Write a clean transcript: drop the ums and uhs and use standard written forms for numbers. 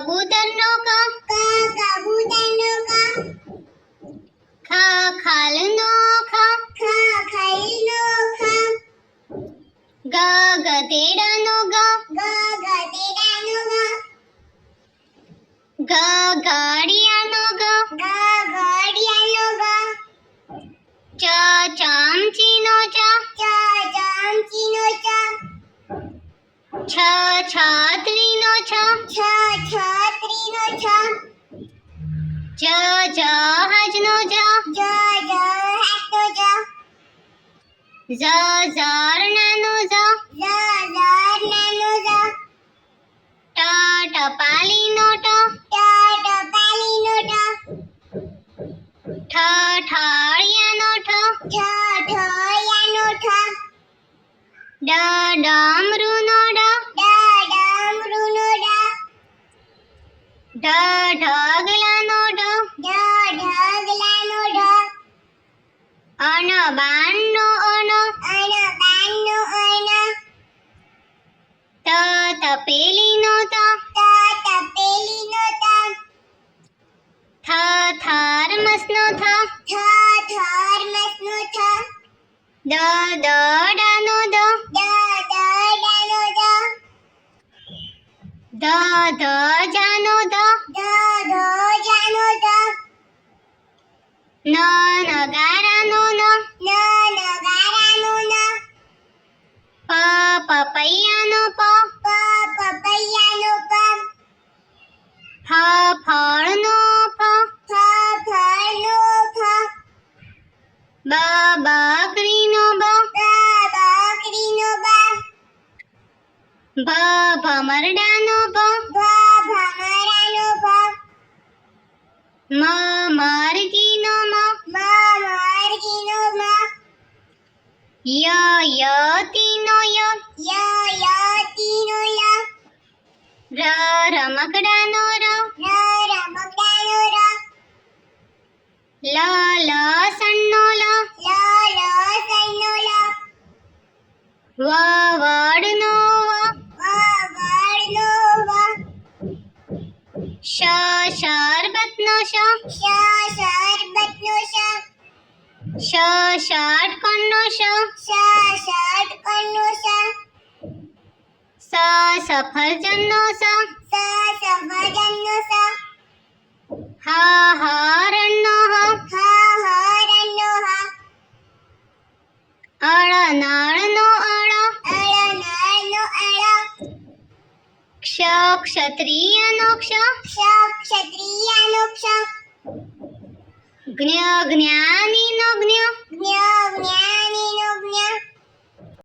કબૂતરનો ક, કબૂતરનો ક, ખાલનો ખ, ખલનો ખ, ગધેડાનો ગ, ગધેડાનો ગ, ગાડિયાનો ગ, ઘડિયાળનો ગ, ચમચીનો ચ, ચમચીનો ચ, છત્રીનો છ, છત્રીનો છ, જહાજનો જ, જહાજનો જ, ઝરણાનો ઝ, ઝરણાનો ઝ, ટપાલીનો ટ, ટપાલીનો ટ, ઠઠિયાનો ઠ, ઠઠિયાનો ઠ, ડમરુનો ડ, ડમરુનો ડ, ઢગલાનો ઢ, ઢગલાનો ઢ, અણબાણનો અણ, અણબાણનો અણ, તપેલીનો ત, તપેલીનો ત, થર્મસનો થ, થર્મસનો થ, દડાનો દ, દડાનો દ, ધજાનો ધ, ધજાનો ધ, નગારાનો ન, નગારાનો ન, પપૈયાનો પ, પપૈયાનો પ, ફળનો ફ, ફળનો ફ, બકરીનો બ, બકરીનો બ, ભમરડાનો ભ, ભમરાનો ભ, મરઘીનો મ, મરઘીનો મ, યતીનો ય, યતીનો ય, રમકડાનો ર, રમકડાનો ર, લસણનો લ, લસણનો લ, વડનો વડનો વ, શરબતનો શ, શરબતનો શ, ષટકોણનો શ, ષટકોણનો શ, સફરજનનો સ, સફરજનનો સ, હરણનો હ, હરણનો હ, અળનળનો અળ, અળનળનો અળ, ક્ષત્રિયનો ક્ષ, ક્ષત્રિયનો ક્ષ, જ્ઞાનીનો જ્ઞ,